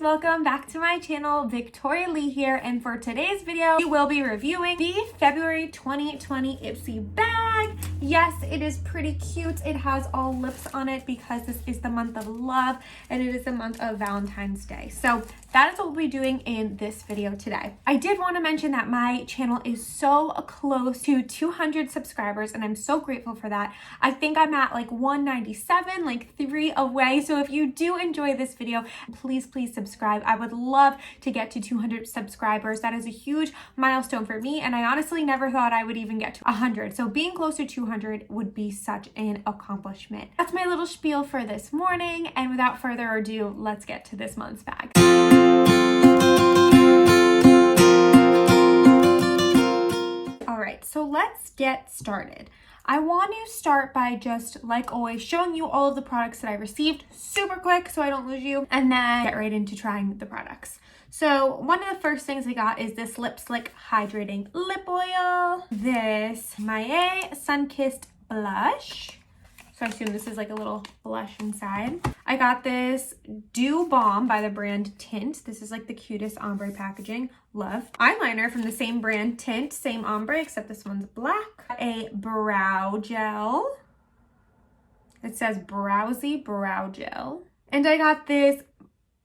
welcome back to my channel. Victoria Lee here, and for today's video we will be reviewing the February 2020 IPSY bag. Yes, it is pretty cute. It has all lips on it because this is the month of love and it is the month of Valentine's Day. So that is what we'll be doing in this video today. I did want to mention that my channel is so close to 200 subscribers and I'm so grateful for that. I think I'm at like 197, like 3 away. So if you do enjoy this video, please subscribe. I would love to get to 200 subscribers. That is a huge milestone for me, and I honestly never thought I would even get to 100. So being close to 200 would be such an accomplishment. That's my little spiel for this morning, and without further ado, let's get to this month's bag. All right, so let's get started. I want to start by just, like always, showing you all of the products that I received super quick so I don't lose you, and then get right into trying the products. So one of the first things I got is this Lip Slick Hydrating Lip Oil, this Maie Sun-Kissed Blush. So I assume this is like a little blush inside. I got this Dew Balm by the brand Tint. This is like the cutest ombre packaging. Love. Eyeliner from the same brand Tint, same ombre, except this one's black. A brow gel. It says Browsy Brow Gel. And I got this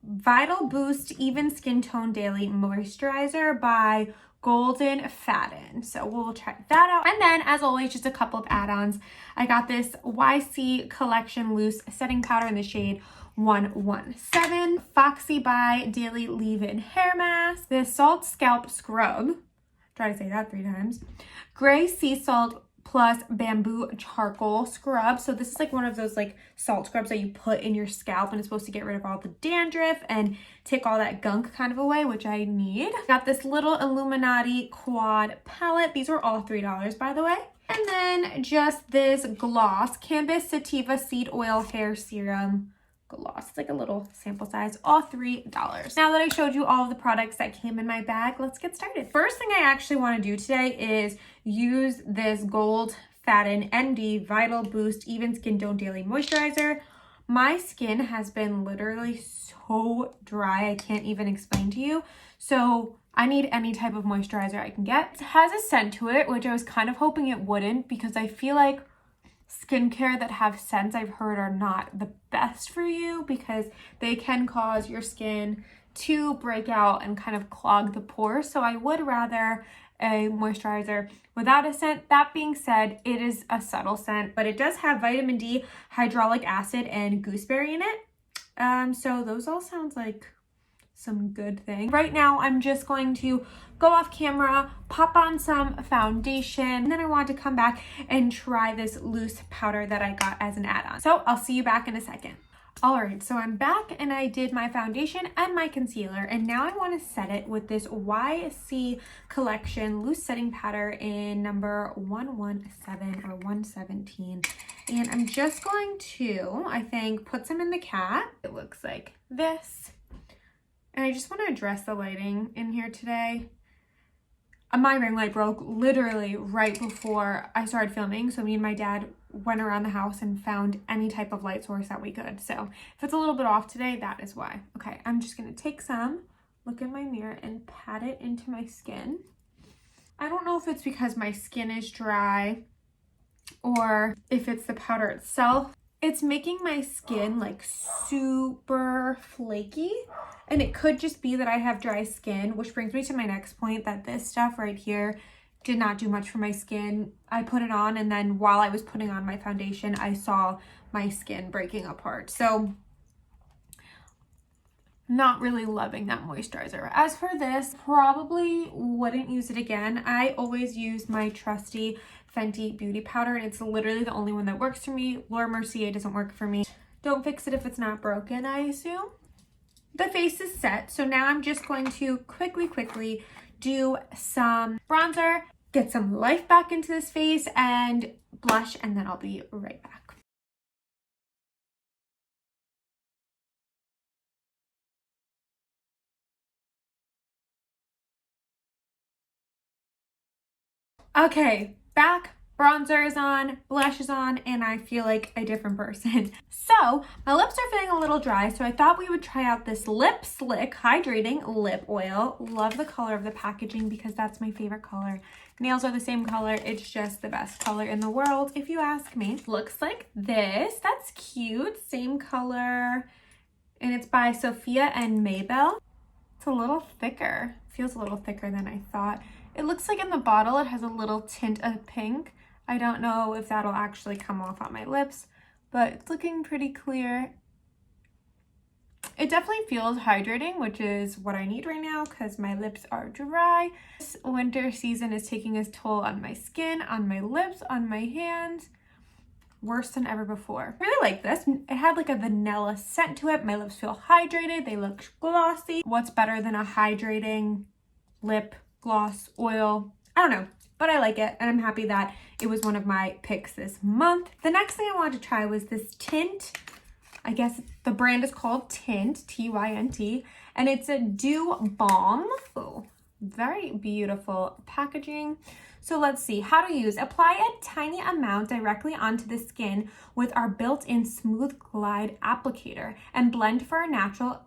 Vital Boost Even Skin Tone Daily Moisturizer by Golden Faden. So we'll check that out. And then, as always, just a couple of add-ons. I got this YC Collection Loose Setting Powder in the shade 117. Foxy by Daily Leave-In Hair Mask. This Salt Scalp Scrub. Try to say that 3 times. Gray Sea Salt plus Bamboo Charcoal Scrub. So this is like one of those like salt scrubs that you put in your scalp, and it's supposed to get rid of all the dandruff and take all that gunk kind of away, which I need. Got this little Illuminati Quad palette. These were all $3, by the way. And then just this gloss, Canvas Sativa Seed Oil Hair Serum gloss. It's like a little sample size, all $3. Now that I showed you all of the products that came in my bag, let's get started. First thing I actually want to do today is use this Gold Faden ND Vital Boost Even Skin Tone Daily Moisturizer. My skin has been literally so dry, I can't even explain to you. So I need any type of moisturizer I can get. It has a scent to it, which I was kind of hoping it wouldn't, because I feel like skincare that have scents, I've heard, are not the best for you because they can cause your skin to break out and kind of clog the pores. So I would rather a moisturizer without a scent. That being said, it is a subtle scent, but it does have vitamin D, hyaluronic acid, and gooseberry in it. So those all sounds like some good thing. Right now, I'm just going to go off camera, pop on some foundation, and then I want to come back and try this loose powder that I got as an add-on. So I'll see you back in a second. All right, so I'm back and I did my foundation and my concealer, and now I want to set it with this YC Collection Loose Setting Powder in number 117 or 117. And I'm just going to, I think, put some in the cap. It looks like this. And I just want to address the lighting in here today. My ring light broke literally right before I started filming. So me and my dad went around the house and found any type of light source that we could. So if it's a little bit off today, that is why. Okay, I'm just going to take some, look in my mirror, and pat it into my skin. I don't know if it's because my skin is dry or if it's the powder itself. It's making my skin like super flaky, and it could just be that I have dry skin, which brings me to my next point, that this stuff right here did not do much for my skin. I put it on, and then while I was putting on my foundation, I saw my skin breaking apart. So not really loving that moisturizer. As for this, probably wouldn't use it again. I always use my Trusty Fenty beauty powder, and it's literally the only one that works for me. Laura Mercier doesn't work for me. Don't fix it if it's not broken, I assume. The face is set, so now I'm just going to quickly do some bronzer, get some life back into this face, and blush, and then I'll be right back. Okay, back bronzer is on, blush is on, and I feel like a different person. So my lips are feeling a little dry, so I thought we would try out this Lip Slick Hydrating Lip Oil. Love the color of the packaging because that's my favorite color. Nails are the same color. It's just the best color in the world, if you ask me. Looks like this. That's cute. Same color. And it's by Sophia and Maybell. It's a little thicker. Feels a little thicker than I thought. It looks like in the bottle it has a little tint of pink. I don't know if that'll actually come off on my lips, but it's looking pretty clear. It definitely feels hydrating, which is what I need right now because my lips are dry. This winter season is taking its toll on my skin, on my lips, on my hands. Worse than ever before. I really like this. It had like a vanilla scent to it. My lips feel hydrated. They look glossy. What's better than a hydrating lip gloss oil? I don't know, but I like it and I'm happy that it was one of my picks this month. The next thing I wanted to try was this tint. I guess the brand is called Tint, T-Y-N-T, and it's a Dew Balm. Oh, very beautiful packaging. So let's see how to use. Apply a tiny amount directly onto the skin with our built-in Smooth Glide applicator and blend for a natural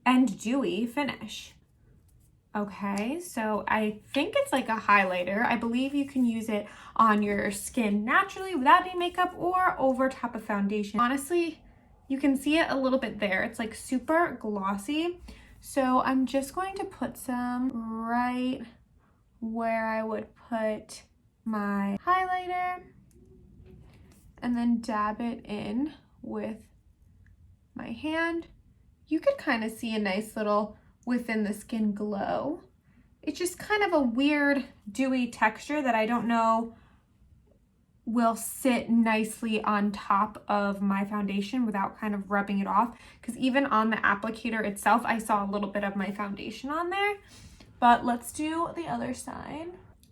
and dewy finish. Okay, so I think it's like a highlighter. I believe you can use it on your skin naturally without any makeup or over top of foundation. Honestly, you can see it a little bit there. It's like super glossy. So I'm just going to put some right where I would put my highlighter and then dab it in with my hand. You could kind of see a nice little within the skin glow. It's just kind of a weird dewy texture that I don't know will sit nicely on top of my foundation without kind of rubbing it off, because even on the applicator itself I saw a little bit of my foundation on there. But let's do the other side.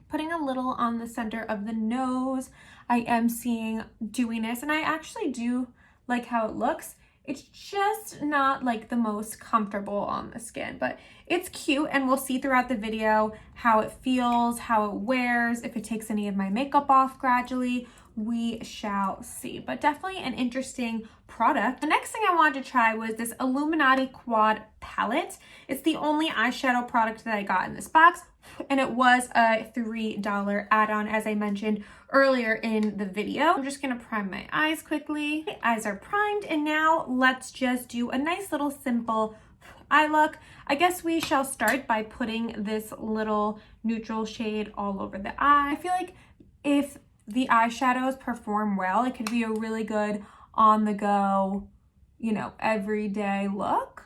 Putting a little on the center of the nose. I am seeing dewiness and I actually do like how it looks. It's just not like the most comfortable on the skin, but it's cute and we'll see throughout the video how it feels, how it wears, if it takes any of my makeup off gradually. We shall see, but definitely an interesting product. The next thing I wanted to try was this Illuminati Quad palette. It's the only eyeshadow product that I got in this box, and it was a $3 add-on, as I mentioned earlier in the video. I'm just gonna prime my eyes quickly. My eyes are primed, and now let's just do a nice little simple eye look. I guess we shall start by putting this little neutral shade all over the eye. I feel like if the eyeshadows perform well, it could be a really good on the go, you know, everyday look.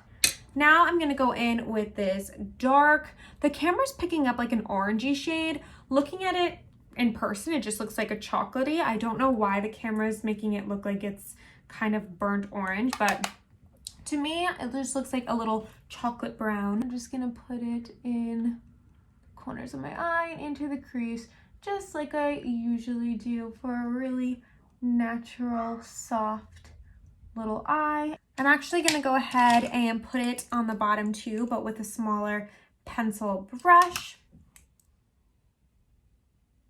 Now I'm gonna go in with this dark, the camera's picking up like an orangey shade. Looking at it in person, it just looks like a chocolatey. I don't know why the camera is making it look like it's kind of burnt orange, but to me, it just looks like a little chocolate brown. I'm just gonna put it in the corners of my eye and into the crease, just like I usually do for a really natural, soft little eye. I'm actually gonna go ahead and put it on the bottom too, but with a smaller pencil brush.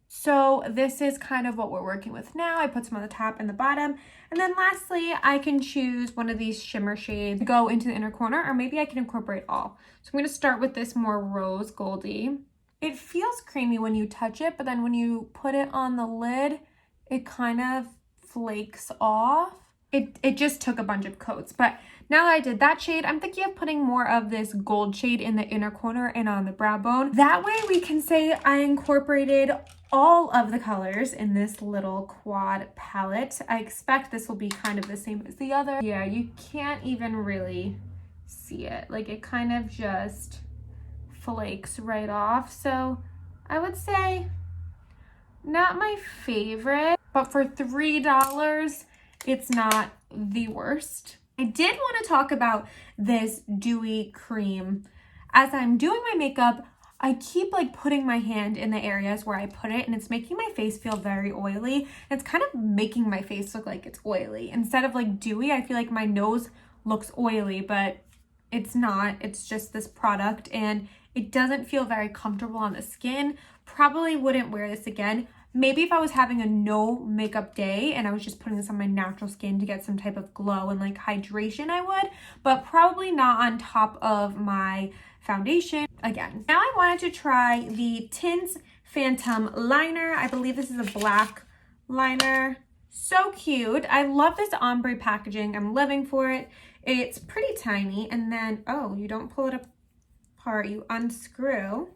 So this is kind of what we're working with now. I put some on the top and the bottom. And then lastly, I can choose one of these shimmer shades to go into the inner corner, or maybe I can incorporate all. So I'm gonna start with this more rose goldy. It feels creamy when you touch it, but then when you put it on the lid, it kind of flakes off. It just took a bunch of coats, but now that I did that shade, I'm thinking of putting more of this gold shade in the inner corner and on the brow bone. That way we can say I incorporated all of the colors in this little quad palette. I expect this will be kind of the same as the other. Yeah, you can't even really see it. Like it kind of just flakes right off. So I would say not my favorite, but for $3, it's not the worst. I did want to talk about this Dewy Cream. As I'm doing my makeup, I keep like putting my hand in the areas where I put it, and it's making my face feel very oily. It's kind of making my face look like it's oily. Instead of like dewy, I feel like my nose looks oily, but it's not. It's just this product and it doesn't feel very comfortable on the skin. Probably wouldn't wear this again. Maybe if I was having a no makeup day and I was just putting this on my natural skin to get some type of glow and like hydration, I would, but probably not on top of my foundation again. Now I wanted to try the Tints Phantom liner. I believe this is a black liner. So cute. I love this ombre packaging. I'm living for it. It's pretty tiny, and then, oh, you don't pull it apart, you unscrew.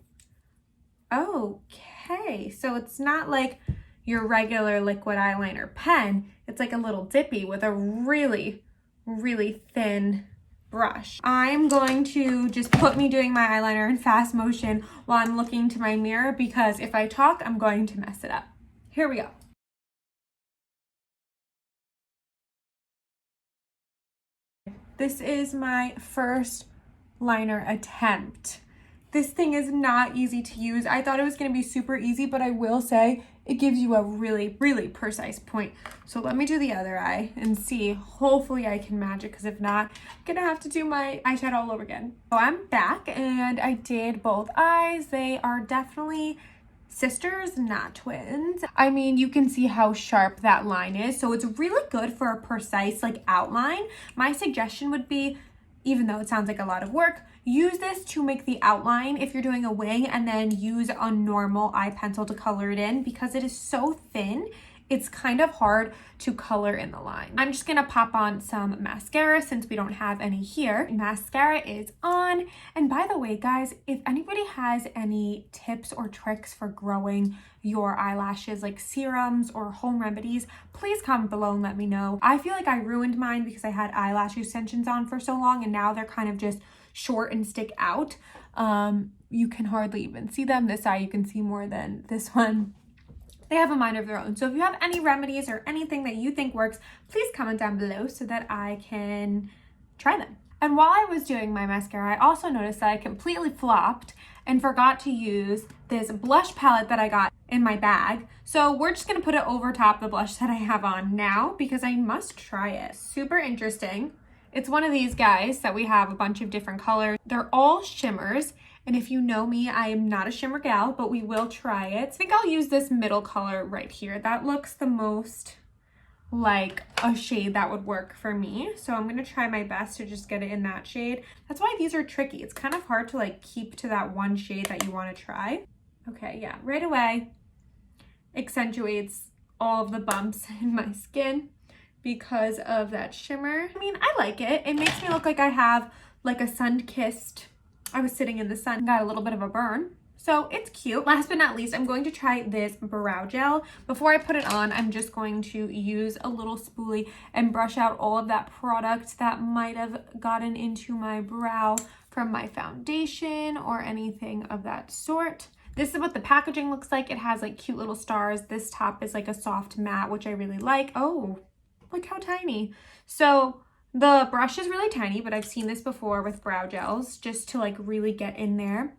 Okay, so it's not like your regular liquid eyeliner pen. It's like a little dippy with a really, really thin brush. I'm going to just put me doing my eyeliner in fast motion while I'm looking to my mirror, because if I talk, I'm going to mess it up. Here we go. This is my first liner attempt. This thing is not easy to use. I thought it was going to be super easy, but I will say it gives you a really, really precise point. So let me do the other eye and see. Hopefully I can match it, because if not, I'm going to have to do my eyeshadow all over again. So I'm back and I did both eyes. They are definitely sisters, not twins. I mean, you can see how sharp that line is. So it's really good for a precise like outline. My suggestion would be, even though it sounds like a lot of work, use this to make the outline if you're doing a wing, and then use a normal eye pencil to color it in, because it is so thin. It's kind of hard to color in the line. I'm just gonna pop on some mascara since we don't have any here. Mascara is on. And by the way, guys, if anybody has any tips or tricks for growing your eyelashes, like serums or home remedies, please comment below and let me know. I feel like I ruined mine because I had eyelash extensions on for so long, and now they're kind of just short and stick out. You can hardly even see them. This eye you can see more than this one. They have a mind of their own. So if you have any remedies or anything that you think works, please comment down below so that I can try them. And while I was doing my mascara, I also noticed that I completely flopped and forgot to use this blush palette that I got in my bag. So we're just gonna put it over top the blush that I have on now, because I must try it. Super interesting. It's one of these guys that we have a bunch of different colors. They're all shimmers. And if you know me, I am not a shimmer gal, but we will try it. I think I'll use this middle color right here. That looks the most like a shade that would work for me. So I'm gonna try my best to just get it in that shade. That's why these are tricky. It's kind of hard to like keep to that one shade that you wanna try. Okay, yeah, right away accentuates all of the bumps in my skin because of that shimmer. I mean, I like it. It makes me look like I have like a sun-kissed, I was sitting in the sun, got a little bit of a burn. So it's cute. Last but not least, I'm going to try this brow gel. Before I put it on, I'm just going to use a little spoolie and brush out all of that product that might have gotten into my brow from my foundation or anything of that sort. This is what the packaging looks like. It has like cute little stars. This top is like a soft matte, which I really like. Oh, look how tiny. So the brush is really tiny, but I've seen this before with brow gels just to like really get in there.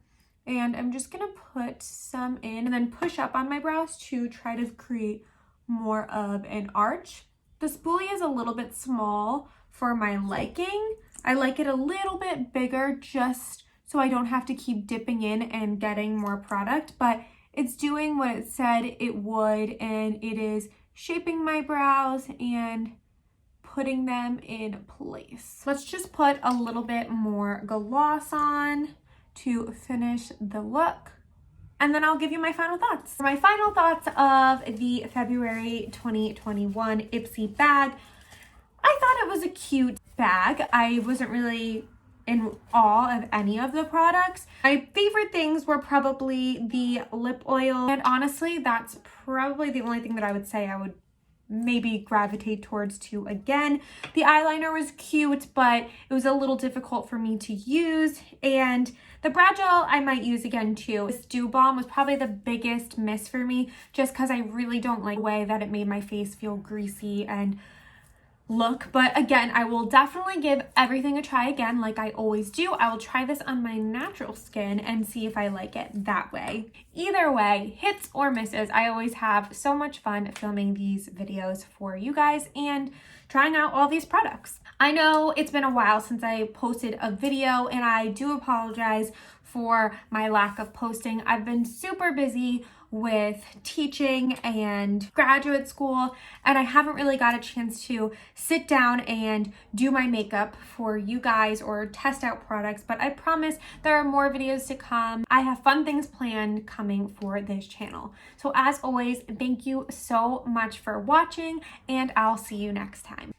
And I'm just gonna put some in and then push up on my brows to try to create more of an arch. The spoolie is a little bit small for my liking. I like it a little bit bigger just so I don't have to keep dipping in and getting more product, but it's doing what it said it would, and it is shaping my brows and putting them in place. Let's just put a little bit more gloss on to finish the look, and then I'll give you my final thoughts. My final thoughts of the February 2021 IPSY bag. I thought it was a cute bag. I wasn't really in awe of any of the products. My favorite things were probably the lip oil, and honestly, that's probably the only thing that I would say I would maybe gravitate towards to again. The eyeliner was cute, but it was a little difficult for me to use, and the brow gel I might use again too. This Dew Balm was probably the biggest miss for me, just because I really don't like the way that it made my face feel greasy and look. But again, I will definitely give everything a try again, like I always do. I will try this on my natural skin and see if I like it that way. Either way, hits or misses, I always have so much fun filming these videos for you guys and trying out all these products. I know it's been a while since I posted a video, and I do apologize for my lack of posting. I've been super busy with teaching and graduate school, and I haven't really got a chance to sit down and do my makeup for you guys or test out products, but I promise there are more videos to come. I have fun things planned coming for this channel. So as always, thank you so much for watching, and I'll see you next time.